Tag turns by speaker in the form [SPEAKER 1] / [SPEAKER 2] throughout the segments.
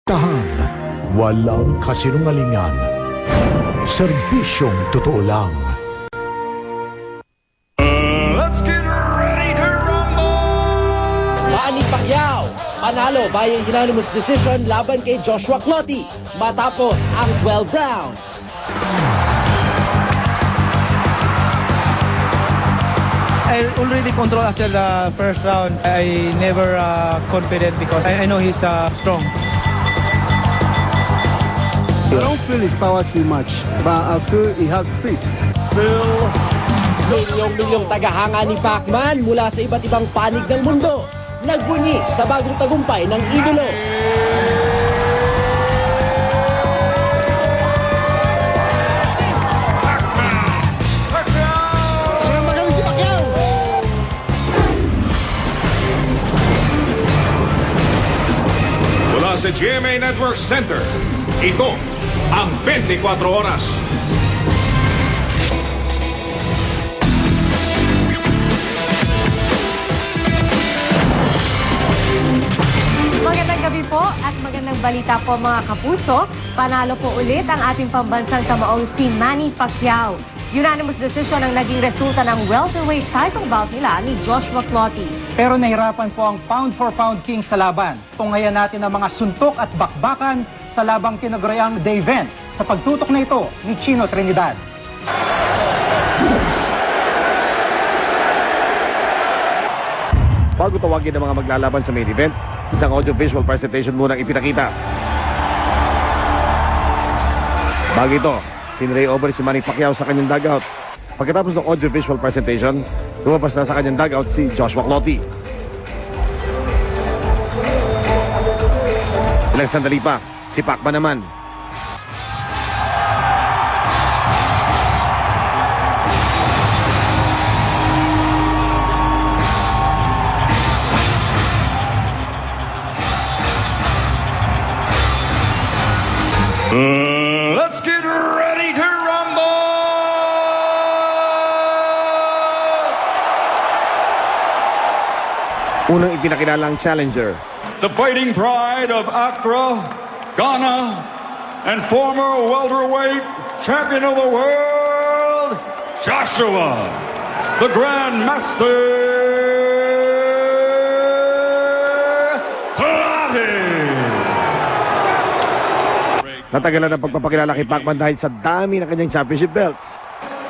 [SPEAKER 1] Tahan, walang kasinungalingan. Serbisyong totoo lang.
[SPEAKER 2] Let's get ready to rumble!
[SPEAKER 3] Manny Pacquiao panalo via unanimous decision laban kay Joshua Clottey matapos ang 12 rounds.
[SPEAKER 4] I already control after the first round. I never confident because I know he's strong.
[SPEAKER 5] I don't feel his power too much, but I feel he has speed.
[SPEAKER 2] Still,
[SPEAKER 3] Milyong-milyong tagahanga ni Pacman mula sa iba't ibang panig ng mundo nagbunyi sa bagong tagumpay ng idolo.
[SPEAKER 2] mula sa GMA Network Center, ito ang 24 Oras.
[SPEAKER 6] Magandang gabi po at magandang balita po mga kapuso. Panalo po ulit ang ating pambansang tamaong si Manny Pacquiao. Unanimous decision ang naging resulta ng welterweight title bout nila ni Joshua Clottey.
[SPEAKER 7] Pero nahirapan po ang pound-for-pound king sa laban. Tunghayan natin ang mga suntok at bakbakan sa labang tinaguriang The Event sa pagtutok na ito ni Chino Trinidad.
[SPEAKER 8] Bago tawagin ng mga maglalaban sa main event, isang audio-visual presentation munang ipinakita. Bago ito, tinray over si Manny Pacquiao sa kanyang dugout. Pagkatapos ng audio-visual presentation, lumabas na sa kanyang dugout si Joshua Clottey. Ilang sandali pa, si Pacman naman.
[SPEAKER 2] Let's get ready to rumble!
[SPEAKER 8] Unang ipinakilala ang challenger.
[SPEAKER 2] The fighting pride of Accra, Ghana, and former welterweight champion of the world, Joshua, the Grand Master Clottey.
[SPEAKER 8] Natagalan ang pagpapakilala kay Pacman dahil sa dami ng kanyang championship belts.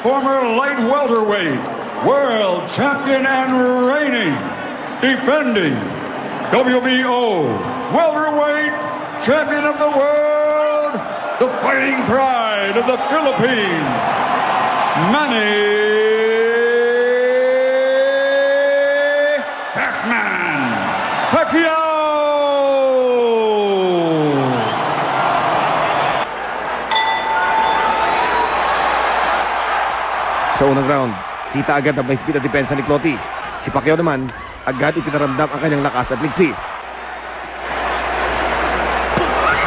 [SPEAKER 2] Former light welterweight, world champion and reigning, defending WBO welterweight champion of the world, the fighting pride of the Philippines, Manny Pacman Pacquiao.
[SPEAKER 8] Sa unang round, kita agad ang mahigpit na depensa ni Clottey. Si Pacquiao naman, agad ipinaramdam ang kanyang lakas at liksi.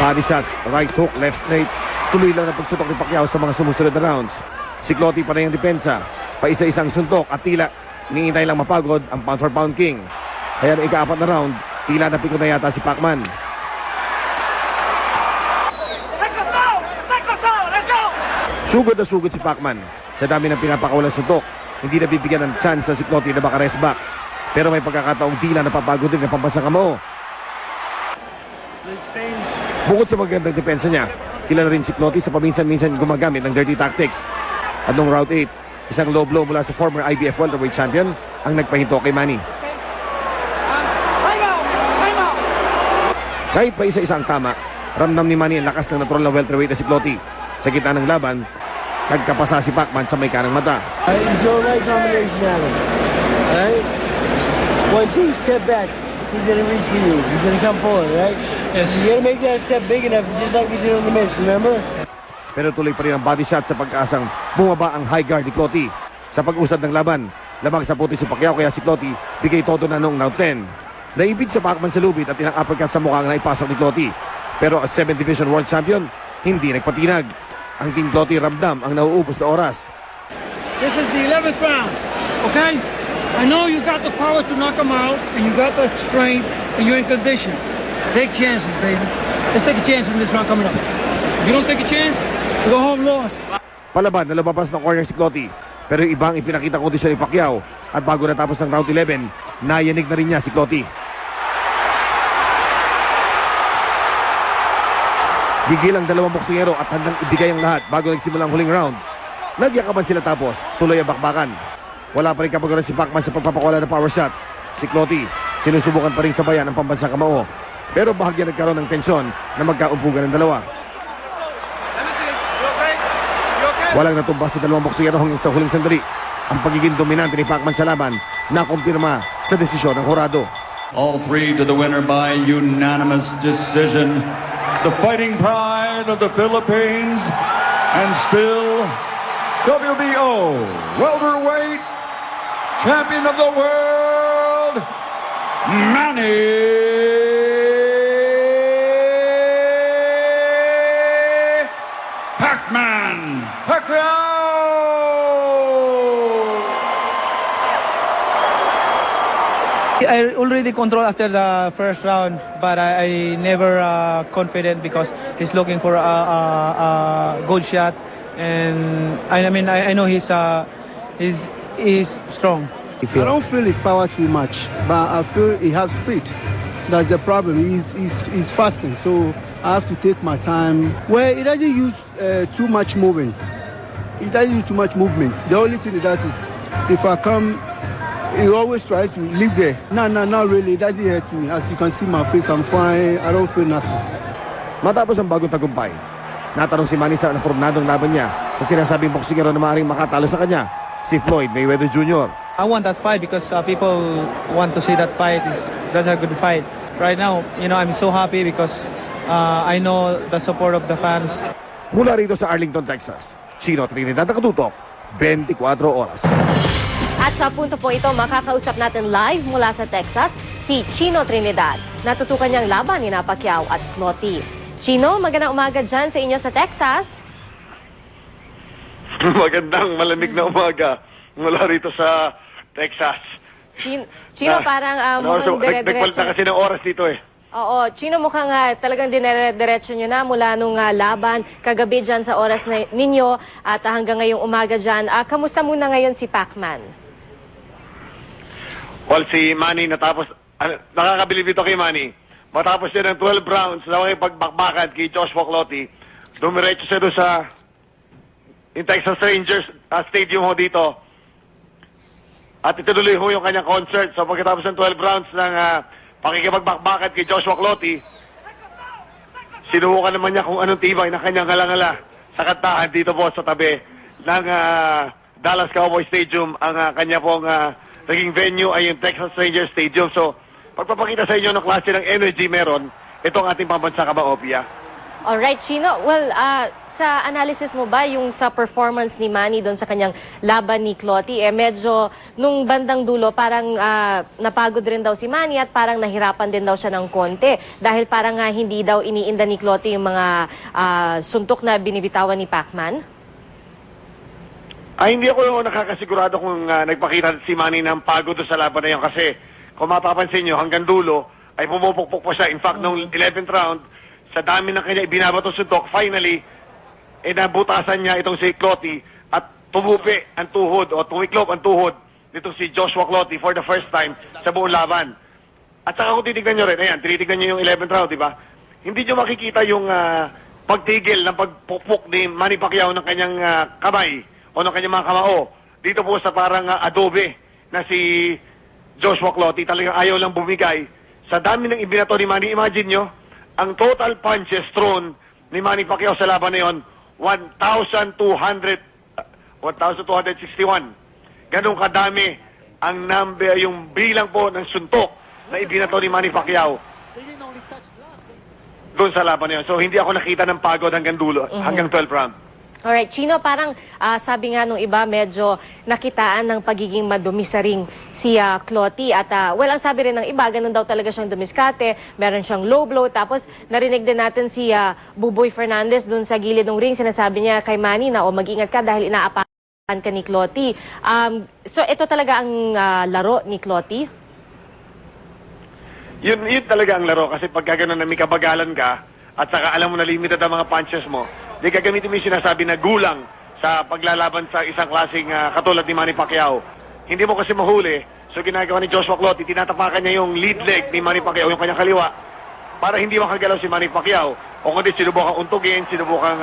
[SPEAKER 8] Body shots, right hook, left straights. Tuloy lang ang pagsutok ni Pacquiao sa mga sumusunod na rounds. Si Clottey pa rin ang depensa. Paisa-isang suntok at tila iniintay lang mapagod ang pound-for-pound king. Kaya na ika-apat na round, tila napikot na yata si Pacman. Sugod na sugod si Pacman. Sa dami ng pinapakawalan suntok, hindi nabibigyan ng chance si Clottey na maka-rest back. Pero may pagkakataong tila napapagod din ng pambansang kamao. Bukod sa magandang depensa niya, kilala rin si Clottey sa paminsan-minsan gumagamit ng dirty tactics. At noong round 8, isang low blow mula sa former IBF welterweight champion ang nagpahinto kay Manny. Kahit pa isa-isa ang tama, ramdam ni Manny ang lakas ng natural na welterweight na si Clottey. Sa gitna ng laban, nagkapasa si Pacman sa may kanang mata.
[SPEAKER 9] I enjoy my combination natin. Alright? 1, 2, step back. He's gonna reach for you. He's gonna come forward, right? Yes. You gotta make that step big enough, just like we did on the miss, remember?
[SPEAKER 8] Pero tuloy pa rin ang body shot sa pag-asang bumaba ang high guard ni Clottey. Sa pag-usad ng laban, lamang sa puti si Pacquiao kaya si Clottey bigay todo na noong round 10. Naibig sa Pacman sa lubid at ilang uppercut sa mukha ang naipasok ni Clottey. Pero as 7th Division World Champion, hindi nagpatinag. Ang Team Clottey ramdam ang nauubos na oras.
[SPEAKER 10] This is the 11th round, okay? I know you got the power to knock him out, and you got the strength, and you're in condition. Take chances, baby. Let's take a chance in this round coming up. If you don't take a chance, we go home lost.
[SPEAKER 8] Palaban na lumabas ng corner si Cloty. Pero yung ibang ipinakita kondisyon ni Pacquiao. At bago natapos ng round 11, nayanig na rin niya si Cloty. Gigil ang dalawang boksingero at handang ibigay ang lahat bago nagsimula ang huling round. Nagyakapan sila tapos tuloy ang bakbakan. Wala pa rin kapagaran si Pacman sa pagpapakawala ng power shots. Si Cloty, sinusubukan pa rin sabayan ang pambansang kamao. Pero bahagya nagkaroon ng tensyon na magkaumpugan ng dalawa. Walang natumbas sa dalawang boksingero hanggang sa huling sandali. Ang pagiging dominante ni Pacman sa laban na kumpirma sa desisyon ng hurado.
[SPEAKER 11] All three to the winner by unanimous decision. The fighting pride of the Philippines and still WBO welterweight champion of the world, Manny Pacman Pacquiao.
[SPEAKER 4] I already control after the first round, but I never confident because he's looking for a good shot, and I mean I know he's strong.
[SPEAKER 5] I don't feel his power too much, but I feel he has speed. That's the problem. He's fasting, so I have to take my time. Well, he doesn't use too much movement. He doesn't use too much movement. The only thing he does is, if I come, he always try to live there. No, not really. It doesn't hurt me. As you can see my face, I'm fine. I don't feel nothing.
[SPEAKER 8] Matapos ang bagong tagumpay, natanong si Manny sa napornadong laban niya sa sinasabing boksingero na maaaring makatalo sa kanya, si Floyd Mayweather Jr.
[SPEAKER 4] I want that fight because people want to see that fight. That's a good fight. Right now, I'm so happy because I know the support of the fans.
[SPEAKER 8] Mula rito sa Arlington, Texas, Chino Trinidad nakatutok, 24 oras.
[SPEAKER 6] At sa punto po ito, makakausap natin live mula sa Texas, si Chino Trinidad. Natutukan niyang laban ni Pacquiao at Cloty. Chino, magandang umaga dyan sa inyo sa Texas.
[SPEAKER 12] Magandang malamig na umaga mula rito sa Texas.
[SPEAKER 6] Chino, parang mukhang dire-diretso.
[SPEAKER 12] Nagpalta kasi ng oras dito eh.
[SPEAKER 6] Oo, Chino, mukhang talagang dinire-diretso nyo na mula nung laban kagabi dyan sa oras ninyo at hanggang ngayong umaga dyan. Kamusta muna ngayon si Pacman?
[SPEAKER 12] Well, si Manny natapos, nakakabilib ito kay Manny. Matapos siya ng 12 rounds na pagbakbakan kay Joshua Cloty, dumiretso siya doon sa Texas Rangers Stadium ho dito. At ituloy ho yung kanyang concert. So pagkatapos ng 12 rounds ng pakikipagbakbakan kay Joshua Cloty, sinubukan naman niya kung anong tibay na kanyang ngala-ngala sa kantahan dito po sa tabi ng Dallas Cowboys Stadium. Ang kanya pong naging venue ay yung Texas Rangers Stadium. So, pagpapakita sa inyo ng klase ng energy meron, itong ating pambansa Kamaopia.
[SPEAKER 6] Alright, Chino. Well, sa analysis mo ba yung sa performance ni Manny doon sa kanyang laban ni Cloty, medyo nung bandang dulo parang napagod rin daw si Manny at parang nahirapan din daw siya ng konti dahil parang hindi daw iniinda ni Cloty yung mga suntok na binibitawan ni Pacman?
[SPEAKER 12] Ay, hindi ako nakakasigurado kung nagpakita si Manny ng pagod sa laban na yun kasi kung mapapansin nyo, hanggang dulo ay pumupukpok pa siya. In fact, nung 11th round, sa dami ng kanya ibinabato suntok, finally, nabutasan niya itong si Cloty at tumupi ang tuhod o tumiklop ang tuhod nitong si Joshua Cloty for the first time sa buong laban. At saka kung titignan nyo rin, ayan, tinitignan nyo yung 11th round, di ba? Hindi nyo makikita yung pagtigil ng pagpukpok ni Manny Pacquiao ng kanyang kamay o ng kanyang mga kamao. Dito po sa parang adobe na si Joshua Cloty, talagang ayaw lang bumigay. Sa dami ng ibinato ni Manny, imagine nyo, ang total punches thrown ni Manny Pacquiao sa laban na yun, 1,261. Ganun kadami ang number, yung bilang po ng suntok na ibinato ni Manny Pacquiao doon sa laban na yun. So, hindi ako nakita ng pagod hanggang dulo, hanggang 12 round.
[SPEAKER 6] Alright, Chino, parang sabi nga nung iba, medyo nakitaan ng pagiging madumisaring si Cloty. At well, ang sabi rin ng iba, ganun daw talaga siyang dumiskate, meron siyang low blow. Tapos narinig din natin si Buboy Fernandez dun sa gilid ng ring. Sinasabi niya kay Manny na mag-ingat ka dahil inaapakan ka ni Cloty. So ito talaga ang laro ni Cloty?
[SPEAKER 12] Yun talaga ang laro kasi pagka ganun na may kabagalan ka at saka alam mo na limited ang mga punches mo, di gagamitin mo yung sinasabi na gulang sa paglalaban sa isang klaseng katulad ni Manny Pacquiao. Hindi mo kasi mahuli. So ginagawa ni Joshua Clottey, tinatapakan niya yung lead leg ni Manny Pacquiao, yung kanyang kaliwa, para hindi makagalaw si Manny Pacquiao. O kundi sinubukang untugin, sinubukang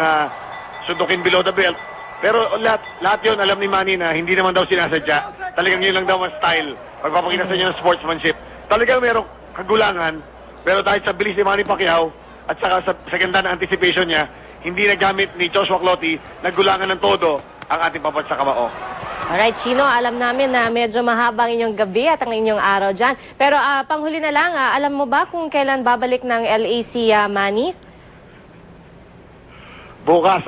[SPEAKER 12] sundukin below the belt. Pero lahat yun, alam ni Manny na hindi naman daw sinasadya. Talagang yun lang daw ang style. Pagpapakita sa inyo ng sportsmanship. Talagang merong kagulangan, pero dahil sa bilis ni Manny Pacquiao at saka sa ganda na anticipation niya, hindi nagamit ni Joshua Clottey, naggulangan ng todo ang ating papat sa kamao.
[SPEAKER 6] Alright, Chino, alam namin na medyo mahaba ang inyong gabi at ang inyong araw dyan. Pero panghuli na lang, alam mo ba kung kailan babalik ng LA si Manny?
[SPEAKER 12] Bukas,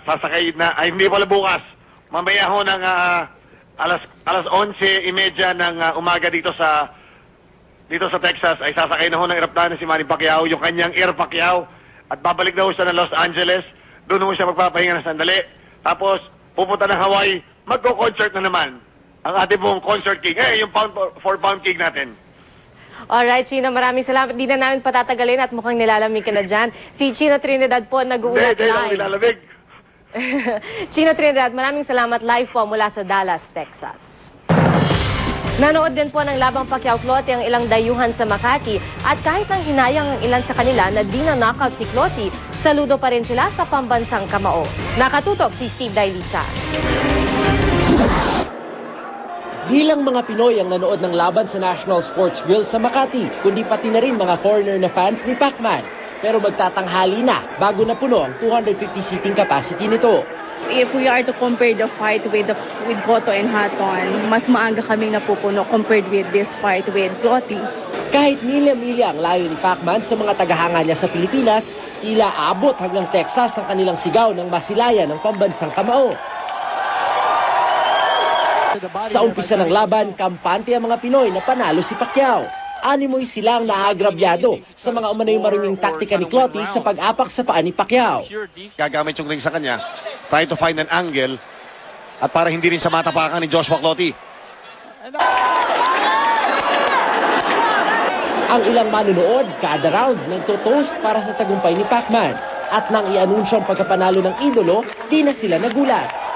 [SPEAKER 12] sasakay na, ay hindi pala bukas. Mamaya ho ng alas 11:30 ng umaga dito sa Texas, ay sasakay na ho ng eroplano si Manny Pacquiao, yung kanyang Air Pacquiao. At babalik na ho siya ng Los Angeles. Doon ho siya magpapahinga ng sandali. Tapos, pupunta ng Hawaii, magko-concert na naman. Ang ating pong concert king. Yung pound king natin.
[SPEAKER 6] Alright, Chino, maraming salamat. Di na namin patatagalin at mukhang nilalamig ka na dyan. Si Chino Trinidad po, nag-uulat
[SPEAKER 12] Hindi lang
[SPEAKER 6] live.
[SPEAKER 12] nilalamig.
[SPEAKER 6] Chino Trinidad, maraming salamat live po mula sa Dallas, Texas. Nanood din po ng labang Pacquiao-Clottey ang ilang dayuhan sa Makati at kahit nang hinayang ang ilan sa kanila na di na knockout si Clottey, saludo pa rin sila sa pambansang kamao. Nakatutok si Steve Dailisa.
[SPEAKER 3] Di lang mga Pinoy ang nanood ng laban sa National Sports Grill sa Makati, kundi pati na rin mga foreigner na fans ni Pacman. Pero magtatanghali na bago na puno ang 250 seating capacity nito.
[SPEAKER 13] If we are to compare the fight with Cotto and Hatton, mas maaga kaming napupuno compared with this fight with Clottey.
[SPEAKER 3] Kahit milya-milya ang layo ni Pacman sa mga tagahanga niya sa Pilipinas, tila abot hanggang Texas ang kanilang sigaw ng masilayan ng pambansang kamao. Sa umpisa ng laban, kampante ang mga Pinoy na panalo si Pacquiao. Animoy silang naagrabyado sa mga umano'y maruming taktika ni Clottey sa pag-apak sa paa ni Pacquiao.
[SPEAKER 8] Gagamit yung ring sa kanya, try to find an angle, at para hindi rin sa matapakan ni Joshua Clottey.
[SPEAKER 3] Ang ilang manunood, kada round nagtotoast para sa tagumpay ni Pacman. At nang i-anunsyo ang pagkapanalo ng idolo, di na sila nagulat.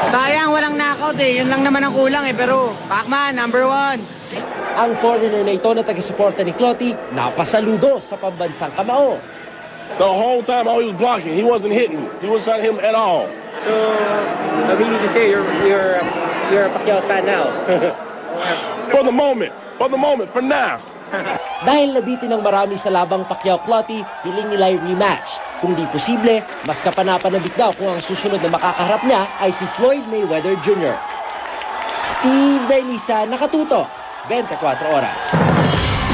[SPEAKER 14] Sayang, walang knockout eh. Yun lang naman ang kulang eh. Pero Pacman, #1.
[SPEAKER 3] Ang foreigner na ito na taga-suporta ni Clottey, napasaludo sa pambansang kamao.
[SPEAKER 15] The whole time he was blocking. He wasn't hitting. He wasn't trying to hit him at all.
[SPEAKER 10] So, I mean to say you're a Pacquiao fan now.
[SPEAKER 15] For the moment, for now.
[SPEAKER 3] Dahil nabitin ng marami sa labang Pacquiao-Clottey, hiling nila yung rematch. Kung di posible, mas kapanapanabik daw kung ang susunod na makakaharap niya ay si Floyd Mayweather Jr. Steve Dailisa, nakatutok, 24 oras.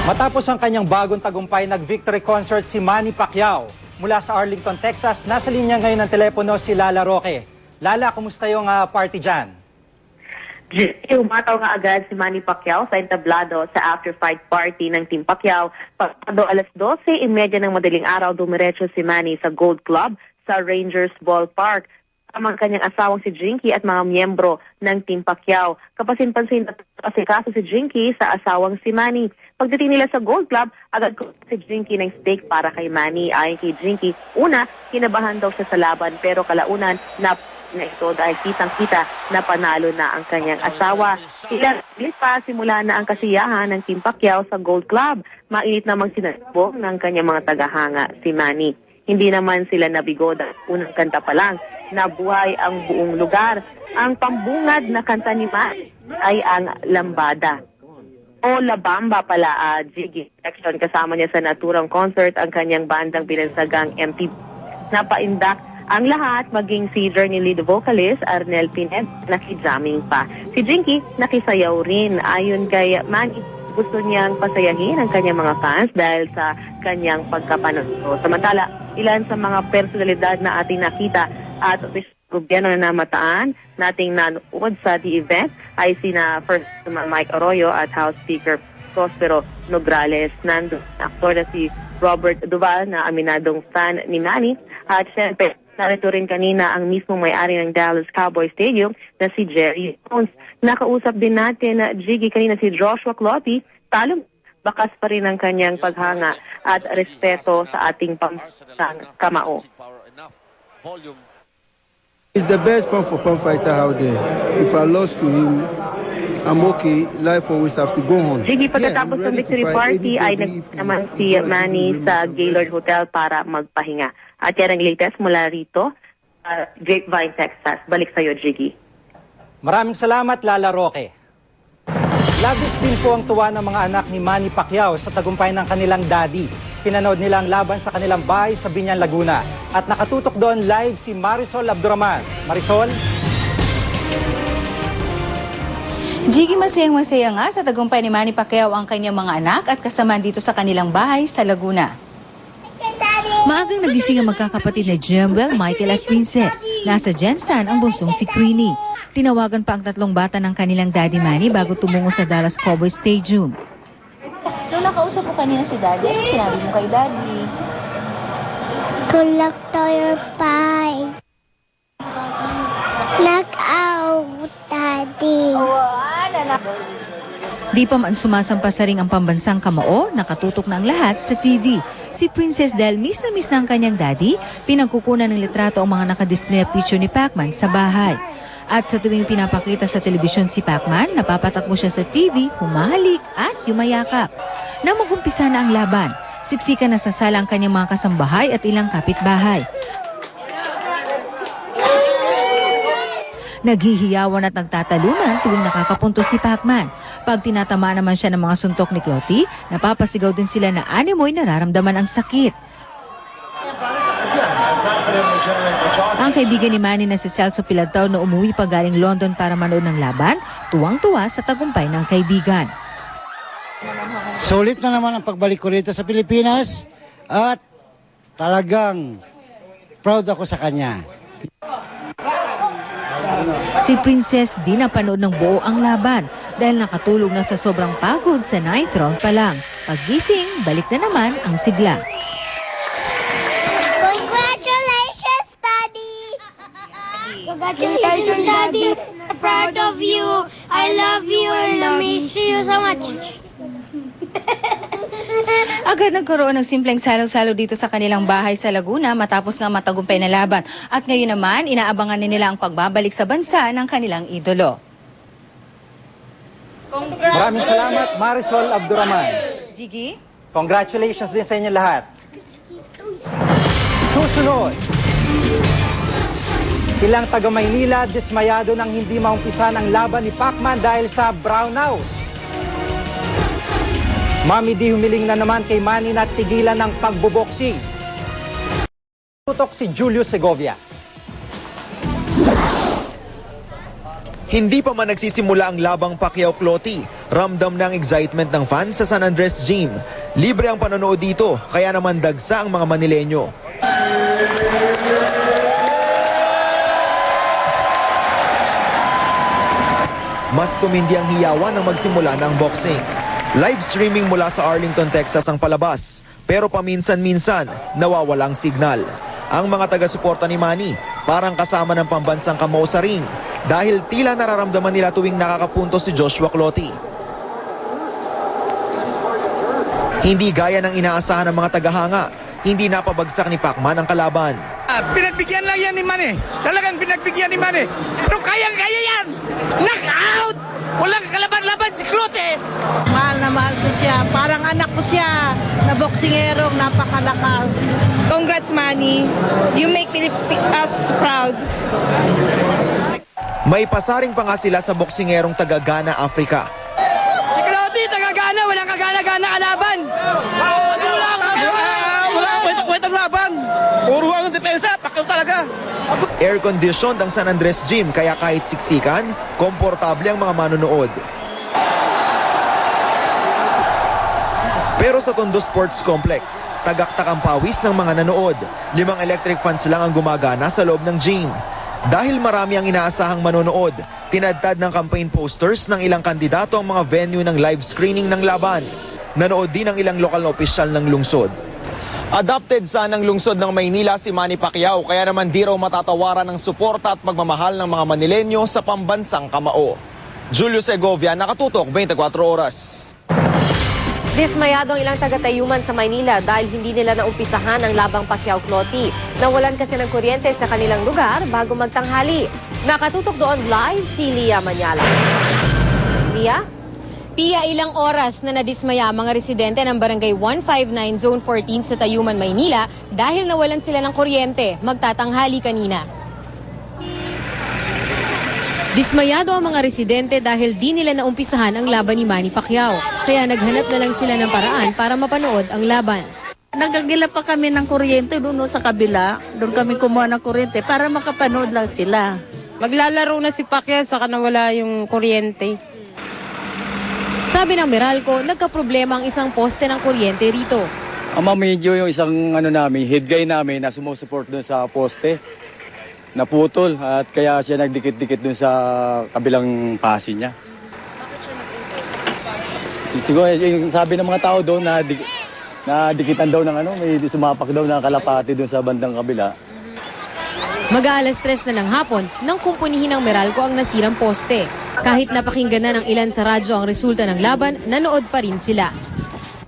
[SPEAKER 7] Matapos ang kanyang bagong tagumpay, nag-victory concert si Manny Pacquiao. Mula sa Arlington, Texas, nasa linya ngayon ng telepono si Lala Roque. Lala, kumusta yung party dyan?
[SPEAKER 16] Umataw nga agad si Manny Pacquiao sa entablado sa after-fight party ng Team Pacquiao. Pagkado alas 12:30 ng madaling araw, dumiretso si Manny sa Gold Club sa Rangers Ballpark. Ang kanyang asawang si Jinky at mga miyembro ng Team Pacquiao. Kapasin-pansin at asikaso si Jinky sa asawang si Manny. Pagdating nila sa Gold Club, agad ko si Jinky ng steak para kay Manny. Ayon kay Jinky, una, kinabahan daw siya sa laban pero kalaunan na ito dahil kitang-kita na panalo na ang kanyang asawa. Ilang ulit pa, simula na ang kasiyahan ng Team Pacquiao sa Gold Club. Mainit namang sinasbong ng kanyang mga tagahanga si Manny. Hindi naman sila nabigo dahil unang kanta pa lang, nabuhay ang buong lugar. Ang pambungad na kanta ni Manny ay ang Lambada. O La Bamba pala, Jiggy Section. Kasama niya sa naturang concert ang kanyang bandang binansagang MTV. Napaindak ang lahat, maging si Journey lead vocalist Arnel Pined, nakijamming pa. Si Jinky, nakisayaw rin. Ayon kay Manny, gusto niyang pasayahin ang kanyang mga fans dahil sa kanyang pagkapanalo. Samantala, ilan sa mga personalidad na ating nakita at gobyerno na namataan nating nanood sa the event ay sina First Mike Arroyo at House Speaker Prospero Nograles. Nandun aktor na si Robert Duval na aminadong fan ni Manny at syempre Narito rin kanina ang mismong may-ari ng Dallas Cowboys Stadium na si Jerry Jones. Nakausap din natin na Jiggy kanina si Joshua Clottey, talong bakas pa rin ang kanyang paghanga at respeto sa ating pambansang kamao.
[SPEAKER 5] He's the best pound-for-pound fighter out there. If I lost to him, I'm okay. Life always have to go on.
[SPEAKER 16] Sige, pagkatapos ng victory party ay naman si Manny sa Gaylord Hotel para magpahinga. At yan ang latest mula rito, Grapevine, Texas. Balik sa'yo, Jiggy.
[SPEAKER 7] Maraming salamat, Lala Roque. Labis din po ang tuwa ng mga anak ni Manny Pacquiao sa tagumpay ng kanilang daddy. Pinanood nila ang laban sa kanilang bahay sa Biñan, Laguna. At nakatutok doon live si Marisol Abduraman. Marisol?
[SPEAKER 17] Jiggy, masayang-masaya nga sa tagumpay ni Manny Pacquiao ang kanyang mga anak at kasama dito sa kanilang bahay sa Laguna. Maagang nagising ang magkakapatid na Jemwell, Michael at Princess. Nasa Jensen ang bunsong si Queenie. Tinawagan pa ang tatlong bata ng kanilang daddy Manny bago tumungo sa Dallas Cowboys Stadium. Nung nakausap ko kanina si daddy, ano sinabi mo kay daddy?
[SPEAKER 18] Good luck to your pie. Knock out, daddy.
[SPEAKER 17] Di pa man sumasampa sa ring ang pambansang kamao, nakatutok na ang lahat sa TV. Si Princess dahil miss na ang kanyang daddy, pinagkukunan ng litrato ang mga nakadisplay na picture ni Pacman sa bahay. At sa tuwing pinapakita sa telebisyon si Pacman, napapatakbo siya sa TV, humahalik at yumayakap. Nang mag-umpisa na ang laban, siksikan na sa sala ang kanyang mga kasambahay at ilang kapitbahay. Naghihiyawan at nagtatalunan tuwing nakakapunto si Pacman. Pag tinatamaan naman siya ng mga suntok ni Clottey, napapasigaw din sila na animoy nararamdaman ang sakit. Ang kaibigan ni Manny na si Celso Pilagtao na umuwi pa galing London para manood ng laban, tuwang-tuwa sa tagumpay ng kaibigan.
[SPEAKER 19] Sulit na naman ang pagbalik ko rito sa Pilipinas at talagang proud ako sa kanya.
[SPEAKER 17] Si Princess di napanood ng buo ang laban dahil nakatulog na sa sobrang pagod sa 9th round pa lang. Paggising, balik na naman ang sigla.
[SPEAKER 18] Congratulations, Daddy! Congratulations, Daddy! I'm proud of you. I love you and I miss you so much.
[SPEAKER 17] Agad nagkaroon ng simpleng salo-salo dito sa kanilang bahay sa Laguna matapos nga matagumpay na laban. At ngayon naman, inaabangan nila ang pagbabalik sa bansa ng kanilang idolo.
[SPEAKER 7] Maraming salamat, Marisol Abduraman.
[SPEAKER 17] Jiggy?
[SPEAKER 7] Congratulations din sa inyo lahat. Susunod. Ilang taga-Maynila dismayado nang hindi maumpisa ng laban ni Pacman dahil sa brownout. Mami D humiling na naman kay Manny na tigilan ng pagboboksing. Tutok si Julio Segovia.
[SPEAKER 20] Hindi pa man nagsisimula ang labang Pacquiao-Clottey, ramdam ng excitement ng fans sa San Andres Gym. Libre ang panonood dito, kaya naman dagsa ang mga Manileño. Mas tumindi ang hiyawan nang magsimula ng boxing. Live streaming mula sa Arlington, Texas ang palabas, pero paminsan-minsan nawawala ang signal. Ang mga taga-suporta ni Manny parang kasama ng pambansang kamao sa ring dahil tila nararamdaman nila tuwing nakakapunto si Joshua Clottey. Hindi gaya ng inaasahan ng mga tagahanga, hindi napabagsak ni Pacman ang kalaban.
[SPEAKER 14] Pinagbigyan lang yan ni Manny. Talagang pinagbigyan ni Manny. Pero kayang-kaya yan! Knockout! Walang kalaban-laban si Clottey!
[SPEAKER 21] Mahal na mahal ko siya. Parang anak ko siya na boksingerong napakalakas. Congrats, Manny. You make us proud.
[SPEAKER 20] May pasaring pa nga sila sa boksingerong taga Ghana, Africa.
[SPEAKER 14] Si Clottey, taga-Ghana, walang kagana-gana kalaban. Wala kwentang laban. Puro ang depensa, Pacquiao talaga.
[SPEAKER 20] Air-conditioned ang San Andres Gym kaya kahit siksikan, komportable ang mga manonood. Pero sa Tondo Sports Complex, tagaktak ang pawis ng mga nanood. 5 electric fans lang ang gumagana sa loob ng gym. Dahil marami ang inaasahang manonood, tinadtad ng campaign posters ng ilang kandidato ang mga venue ng live screening ng laban. Nanood din ang ilang lokal na opisyal ng lungsod. Adopted sanang lungsod ng Maynila si Manny Pacquiao, kaya naman di raw matatawaran ng suporta at pagmamahal ng mga Manilenyo sa pambansang kamao. Julio Segovia, Nakatutok, 24 Oras.
[SPEAKER 6] Dismayado ang ilang taga-Tayuman sa Maynila dahil hindi nila naumpisahan ang labang Pacquiao-Cloty. Nawalan kasi ng kuryente sa kanilang lugar bago magtanghali. Nakatutok doon live si Lia Manyala. Lia?
[SPEAKER 1] Pia, ilang oras na nadismaya ang mga residente ng Barangay 159 Zone 14 sa Tayuman, Maynila dahil nawalan sila ng kuryente magtatanghali kanina. Dismayado ang mga residente dahil di nila naumpisahan ang laban ni Manny Pacquiao, kaya naghanap na lang sila ng paraan para mapanood ang laban.
[SPEAKER 21] Nagagila pa kami ng kuryente doon sa kabila. Doon kami kumuha ng kuryente para makapanood lang sila.
[SPEAKER 22] Maglalaro na si Pacquiao saka nawala yung kuryente.
[SPEAKER 1] Sabi ng Meralco, nagkaproblema ang isang poste ng kuryente rito.
[SPEAKER 23] Medyo yung isang head guy namin na sumusuport doon sa poste, naputol at kaya siya nagdikit-dikit doon sa kabilang pasi niya. Siguro yung sabi ng mga tao doon na dikitan daw ng may sumapak daw ng kalapati doon sa bandang kabila.
[SPEAKER 1] Mag-aalas 3 na ng hapon nang kumpunihin ng Meralco ang nasirang poste. Kahit napakinggan na ng ilan sa radyo ang resulta ng laban, nanood pa rin sila.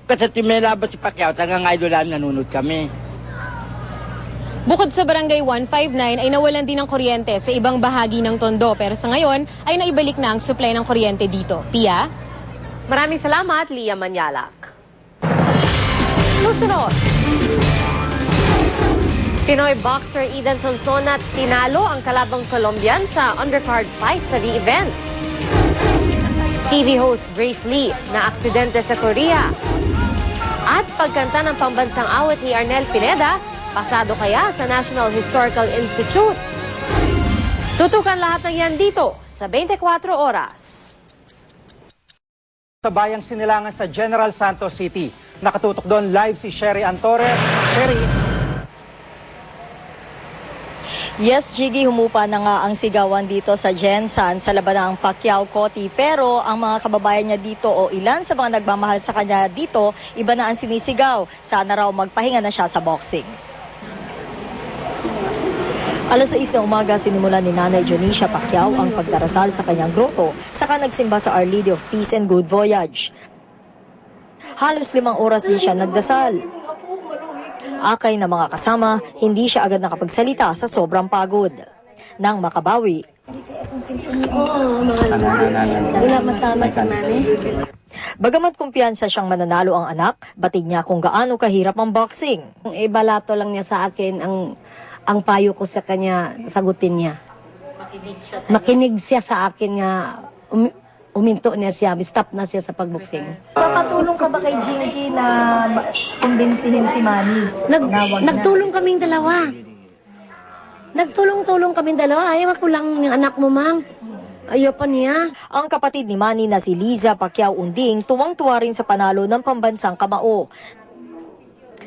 [SPEAKER 24] Kasi may laban si Pacquiao, tagang idolan, nanonood kami.
[SPEAKER 1] Bukod sa Barangay 159 ay nawalan din ng kuryente sa ibang bahagi ng Tondo, pero sa ngayon ay naibalik na ang supply ng kuryente dito. Pia?
[SPEAKER 6] Maraming salamat, Lia Manyalak. Susunod. Pinoy boxer Eden Sonsona tinalo ang kalabang Colombian sa undercard fight sa re-event. TV host Grace Lee na aksidente sa Korea. At pagkanta ng pambansang awit ni Arnel Pineda, pasado kaya sa National Historical Institute. Tutukan lahat ng yan dito sa 24 Oras.
[SPEAKER 7] Sa bayang Sinilangan sa General Santos City, nakatutok doon live si Sherry Antores. Sherry.
[SPEAKER 25] Yes, Jiggy, humupa na nga ang sigawan dito sa Jensan sa labanang Pacquiao-Cloty. Pero ang mga kababayan niya dito o ilan sa mga nagmamahal sa kanya dito, iba na ang sinisigaw. Sana raw magpahinga na siya sa boxing. Alas 6 ng umaga, sinimulan ni Nanay Dionisha Pacquiao ang pagdarasal sa kanyang groto, saka nagsimba sa Our Lady of Peace and Good Voyage. Halos 5 oras din siya nagdasal. Akay na mga kasama, hindi siya agad nakapagsalita sa sobrang pagod. Nang makabawi,
[SPEAKER 18] wala masama si Mami.
[SPEAKER 25] Bagamat kumpiyansa siyang mananalo ang anak, batid niya kung gaano kahirap ang boxing.
[SPEAKER 18] Ibalato lang niya sa akin ang payo ko sa kanya, sagutin niya. Makinig siya sa akin nga uminto niya siya, stop na siya sa pagboksing.
[SPEAKER 25] Makatulong ka ba kay Jinky na kumbinsihin si Manny?
[SPEAKER 18] Nagtulong kaming dalawa. Nagtulong-tulong kaming dalawa. Ayaw ako lang yung anak mo, ma'am. Ayaw pa niya.
[SPEAKER 25] Ang kapatid ni Manny na si Liza Pacquiao Unding, tuwang-tuwa rin sa panalo ng pambansang kamao.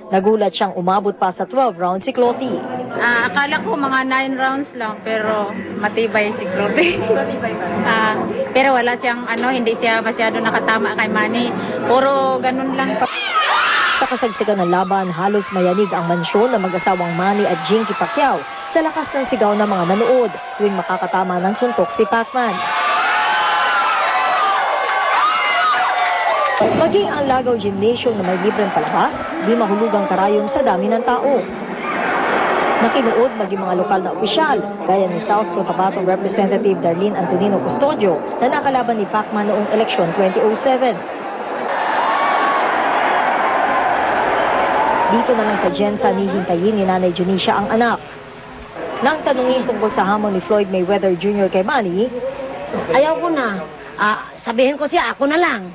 [SPEAKER 25] Nagulat siyang umabot pa sa 12 rounds si Cloty.
[SPEAKER 21] Akala ko mga 9 rounds lang, pero matibay si Cloty. Pero wala siyang hindi siya masyado nakatama kay Manny. Puro ganun lang.
[SPEAKER 25] Sa kasagsagan ng laban, halos mayanig ang mansyon ng mag-asawang Manny at Jinky Pacquiao sa lakas ng sigaw ng mga nanood tuwing makakatama ng suntok si Pacman. Maging ang Lagaw Gymnasium na may libreng palabas, di mahulugang karayom sa dami ng tao. Nakinuod maging mga lokal na opisyal, gaya ni South Cotabato Representative Darlene Antonino Custodio na nakalaban ni Pacman noong eleksyon 2007. Dito naman sa Jensan, hihintayin ni Nanay Dionisha ang anak. Nang tanungin tungkol sa hamon ni Floyd Mayweather Jr. kay Manny,
[SPEAKER 18] ayaw ko na. Sabihin ko siya, ako na lang.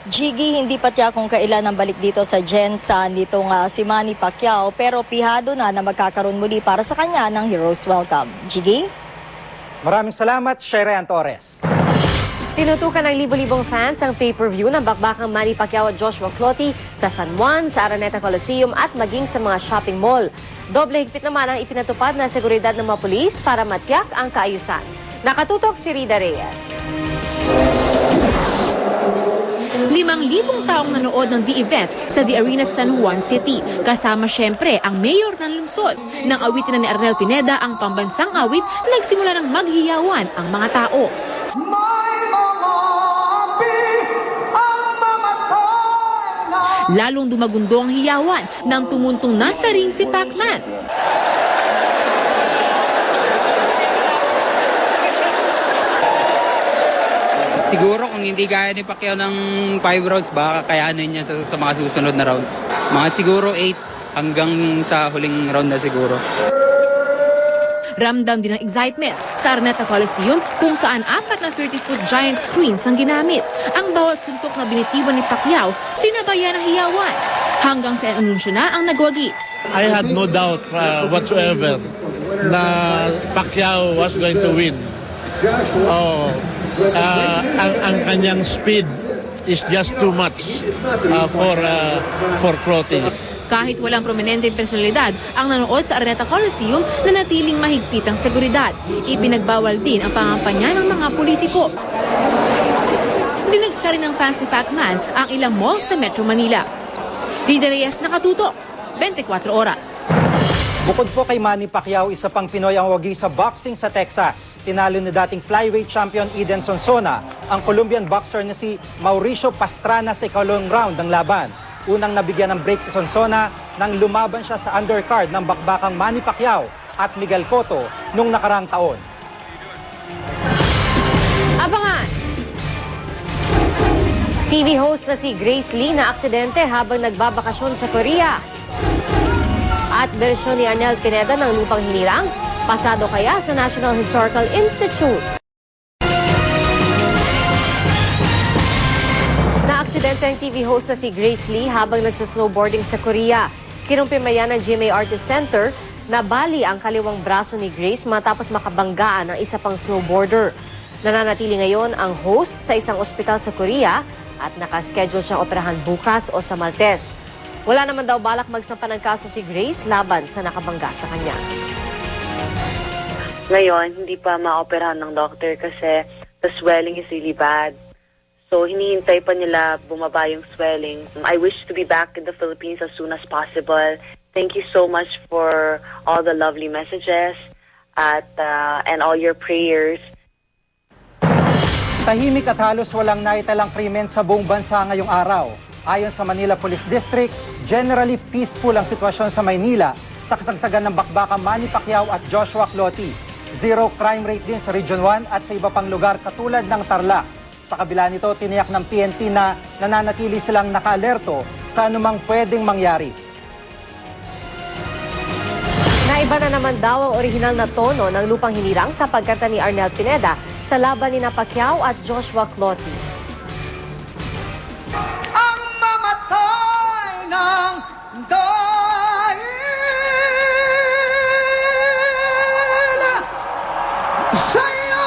[SPEAKER 25] Jiggy, hindi pa tiya kung kailan ang balik dito sa Jensan dito nga si Manny Pacquiao, pero pihado na magkakaroon muli para sa kanya ng Heroes Welcome. Jiggy?
[SPEAKER 7] Maraming salamat, Sherry Antores.
[SPEAKER 6] Tinutukan ng libo-libong fans ang pay-per-view ng bakbakang Manny Pacquiao at Joshua Cloty sa San Juan, sa Araneta Coliseum at maging sa mga shopping mall. Doble higpit naman ang ipinatupad na seguridad ng mga pulis para matiyak ang kaayusan. Nakatutok si Rida Reyes.
[SPEAKER 2] 5,000 taong nanood ng The Event sa The Arena San Juan City. Kasama syempre ang mayor ng lungsod. Nang awitin na ni Arnel Pineda ang pambansang awit, nagsimula ng maghiyawan ang mga tao. Lalong dumagundo ang hiyawan nang tumuntong nasa ring si Pacman.
[SPEAKER 10] Siguro kung hindi kaya ni Pacquiao ng 5 rounds, baka kayanin niya sa mga susunod na rounds. Mga siguro 8 hanggang sa huling round na siguro.
[SPEAKER 2] Ramdam din ang excitement sa Araneta Coliseum kung saan 4 na 30-foot giant screens ang ginamit. Ang bawat suntok na binitiwan ni Pacquiao, sinabayan ng hiyawan. Hanggang sa anunsyo na ang nagwagi.
[SPEAKER 4] I had no doubt whatsoever na Pacquiao was going to win. Ang kanyang speed is just too much for Clottey.
[SPEAKER 2] Kahit walang prominenteng personalidad ang nanood sa Araneta Coliseum, nanatiling mahigpit ang seguridad. Ipinagbawal din ang pangampanya ng mga politiko. Dinagsa rin ng fans ni Pacman ang ilang mall sa Metro Manila. Rida Reyes, nakatutok, 24 oras.
[SPEAKER 7] Bukod po kay Manny Pacquiao, isa pang Pinoy ang wagi sa boxing sa Texas. Tinalo ni dating flyweight champion Eden Sonsona ang Colombian boxer na si Mauricio Pastrana sa ikalawang round ng laban. Unang nabigyan ng break si Sonsona nang lumaban siya sa undercard ng bakbakang Manny Pacquiao at Miguel Cotto nung nakaraang taon.
[SPEAKER 6] Abangan! TV host na si Grace Lee na aksidente habang nagbabakasyon sa Korea. At bersyon ni Arnel Pineda ng lupang hinirang, pasado kaya sa National Historical Institute. Naaksidente ang TV host na si Grace Lee habang nagsusnowboarding sa Korea. Kinumpirmayan ng GMA Artist Center na bali ang kaliwang braso ni Grace matapos makabanggaan ng isa pang snowboarder. Nananatili ngayon ang host sa isang ospital sa Korea at nakaschedule siyang operahan bukas o sa Martes. Wala naman daw balak magsampa ng kaso si Grace laban sa nakabangga sa kanya.
[SPEAKER 16] Ngayon, hindi pa maoperahan ng doctor kasi the swelling is really bad. So, hinihintay pa nila bumaba yung swelling. I wish to be back in the Philippines as soon as possible. Thank you so much for all the lovely messages and all your prayers.
[SPEAKER 7] Tahimik at halos walang naitalang krimen sa buong bansa ngayong araw. Ayon sa Manila Police District, generally peaceful ang sitwasyon sa Maynila sa kasagsagan ng bakbakang Manny Pacquiao at Joshua Clottey. Zero crime rate din sa Region 1 at sa iba pang lugar katulad ng Tarlac. Sa kabila nito, tiniyak ng PNP na nananatili silang naka-alerto sa anumang pwedeng mangyari.
[SPEAKER 6] Naiba na naman daw ang orihinal na tono ng lupang hinirang sa pagkanta ni Arnel Pineda sa laban ni Pacquiao at Joshua Clottey.
[SPEAKER 14] Ang mamatay ng dahil sa'yo.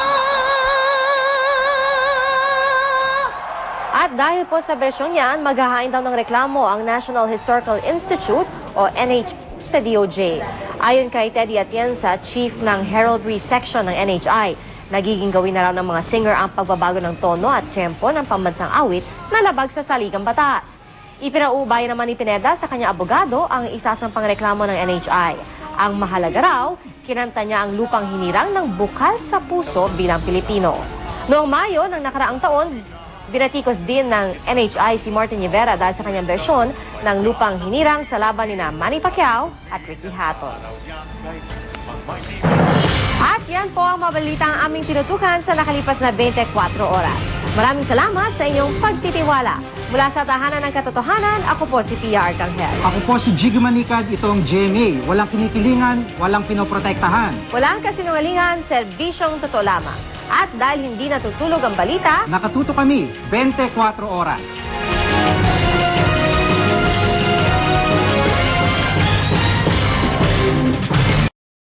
[SPEAKER 6] At dahil po sa bersyon yan, maghahain daw ng reklamo ang National Historical Institute o NHI sa DOJ. Ayon kay Teddy Atienza, chief ng Heraldry Section ng NHI, nagiging gawin na raw ng mga singer ang pagbabago ng tono at tempo ng pambansang awit na labag sa saligang batas. Ipinauubaya naman ni Pineda sa kanyang abogado ang isasampang reklamo ng NHI. Ang mahalaga raw, kinanta niya ang lupang hinirang ng bukal sa puso bilang Pilipino. Noong Mayo ng nakaraang taon, binatikos din ng NHI si Martin Rivera dahil sa kanyang bersyon ng lupang hinirang sa laban ni Manny Pacquiao at Ricky Hatton. At yan po ang mabalita ang aming tinutukan sa nakalipas na 24 oras. Maraming salamat sa inyong pagtitiwala. Mula sa Tahanan ng Katotohanan, ako po si Pia Arcangel.
[SPEAKER 7] Ako po si Jiggy Manikad, ito ang GMA. Walang kinikilingan, walang pinoprotektahan.
[SPEAKER 6] Walang kasinungalingan, serbisyong totoo lamang. At dahil hindi natutulog ang balita,
[SPEAKER 7] nakatuto kami 24 oras.